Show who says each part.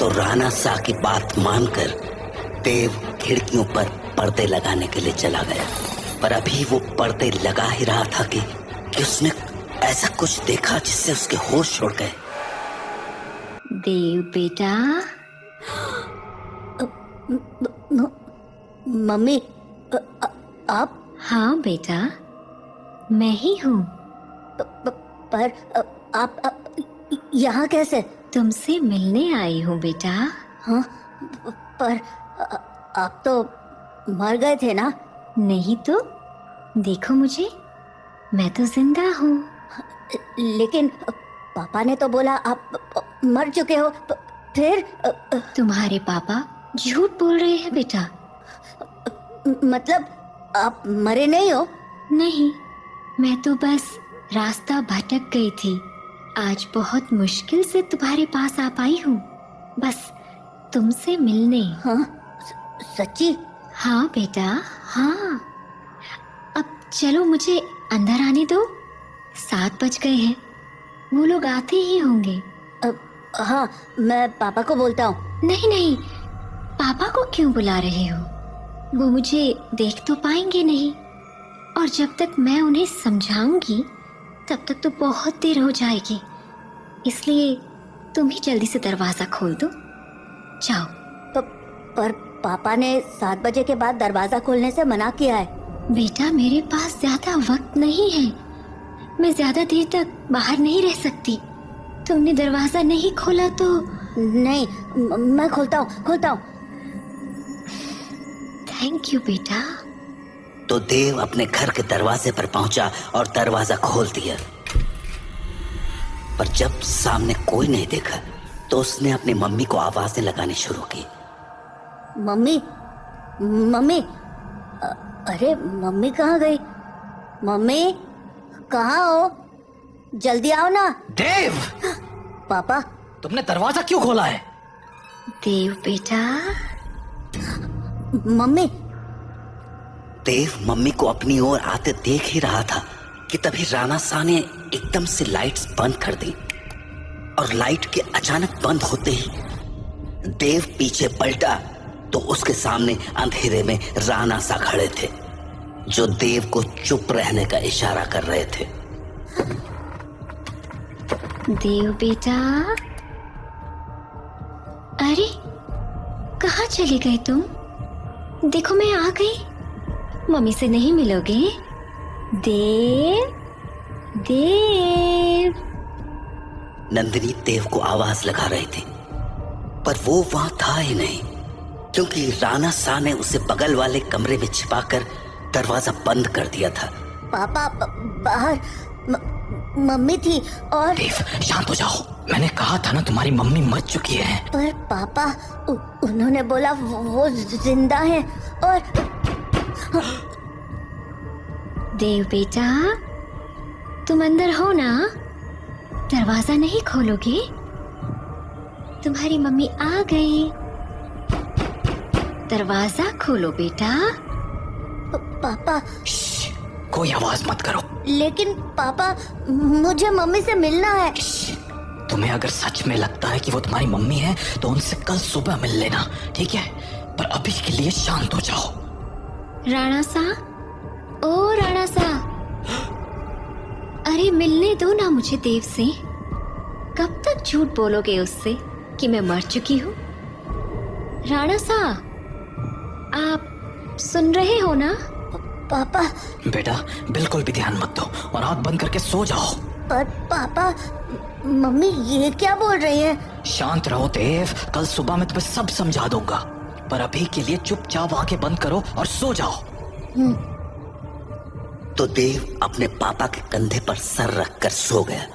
Speaker 1: तो राणा सा की बात मानकर देव खिड़कियों पर पर्दे लगाने के लिए चला गया। पर अभी वो पर्दे लगा ही रहा था कि उसने ऐसा कुछ देखा जिससे उसके होश उड़ गए।
Speaker 2: देव बेटा।
Speaker 3: मम्मी, आप?
Speaker 2: हाँ बेटा, मैं ही हूँ।
Speaker 3: पर आप यहाँ कैसे?
Speaker 2: तुमसे मिलने आई हूँ बेटा।
Speaker 3: हाँ, पर आप तो मर गए थे ना?
Speaker 2: नहीं तो देखो मुझे, मैं तो जिंदा हूँ।
Speaker 3: लेकिन पापा ने तो बोला आप मर चुके हो। फिर?
Speaker 2: तुम्हारे पापा झूठ बोल रहे हैं बेटा।
Speaker 3: मतलब आप मरे नहीं हो?
Speaker 2: नहीं, मैं तो बस रास्ता भटक गई थी। आज बहुत मुश्किल से तुम्हारे पास आ पाई हूँ, बस तुमसे मिलने।
Speaker 3: हाँ, सच्ची?
Speaker 2: हाँ बेटा, हाँ। अब चलो, मुझे अंदर आने दो। 7 बज गए हैं, वो लोग आते ही होंगे।
Speaker 3: हाँ, मैं पापा को बोलता हूँ।
Speaker 2: नहीं नहीं, पापा को क्यों बुला रहे हो? वो मुझे देख तो पाएंगे नहीं, और जब तक मैं उन्हें समझाऊंगी तब तक तो बहुत देर हो जाएगी। इसलिए तुम ही जल्दी से दरवाजा खोल दो, जाओ।
Speaker 3: पर पापा ने 7 बजे के बाद दरवाजा खोलने से मना किया है।
Speaker 2: बेटा, मेरे पास ज्यादा वक्त नहीं है, मैं ज्यादा देर तक बाहर नहीं रह सकती। तुमने दरवाजा नहीं खोला तो?
Speaker 3: नहीं, मैं खोलता हूँ।
Speaker 2: थैंक यू बेटा।
Speaker 1: तो देव अपने घर के दरवाजे पर पहुंचा और दरवाजा खोल दिया। पर जब सामने कोई नहीं देखा तो उसने अपनी मम्मी को आवाजें लगानी शुरू की।
Speaker 3: मम्मी, अरे मम्मी कहाँ गई? मम्मी, कहाँ हो? जल्दी आओ ना।
Speaker 4: देव!
Speaker 3: पापा,
Speaker 4: तुमने दरवाजा क्यों खोला है?
Speaker 2: देव बेटा।
Speaker 3: मम्मी।
Speaker 1: देव मम्मी को अपनी ओर आते देख ही रहा था कि तभी राणा सा ने एकदम से लाइट्स बंद कर दी, और लाइट के अचानक बंद होते ही देव पीछे पलटा तो उसके सामने अंधेरे में राणा सा खड़े थे, जो देव को चुप रहने का इशारा कर रहे थे।
Speaker 2: देव बेटा, अरे कहाँ चले गए तुम? देखो, मैं आ गई। मम्मी से नहीं मिलोगे? देव, देव।
Speaker 1: नंदिनी देव को आवाज लगा रही थी, पर वो वहां था ही नहीं, क्योंकि राणा सा ने उसे बगल वाले कमरे में छिपाकर दरवाजा बंद कर दिया था।
Speaker 3: पापा, बाहर मम्मी थी और...
Speaker 4: देव, शांत हो जाओ। मैंने कहा था ना, तुम्हारी मम्मी मर चुकी है।
Speaker 3: पर पापा, उन्होंने बोला वो जिंदा है। और
Speaker 2: देव बेटा, तुम अंदर हो ना? दरवाजा नहीं खोलोगे? तुम्हारी मम्मी आ गई। दरवाजा खोलो बेटा।
Speaker 3: पापा।
Speaker 4: कोई आवाज मत करो।
Speaker 3: लेकिन पापा, मुझे मम्मी से मिलना है।
Speaker 4: तुम्हें अगर सच में लगता है कि वो तुम्हारी मम्मी है तो उनसे कल सुबह मिल लेना, ठीक है? पर अभी के लिए शांत हो जाओ।
Speaker 2: राणा सा, ओ राणा सा, अरे मिलने दो ना मुझे देव से। कब तक झूठ बोलोगे उससे कि मैं मर चुकी हूँ? राणा सा, आप सुन रहे हो ना?
Speaker 3: पापा।
Speaker 4: बेटा, बिल्कुल भी ध्यान मत दो और आंख बंद करके सो जाओ।
Speaker 3: पर पापा, मम्मी ये क्या बोल रही है?
Speaker 4: शांत रहो देव, कल सुबह मैं तुम्हें सब समझा दूंगा। पर अभी के लिए चुपचाप आंखें बंद करो और सो जाओ।
Speaker 1: तो देव अपने पापा के कंधे पर सर रखकर सो गया।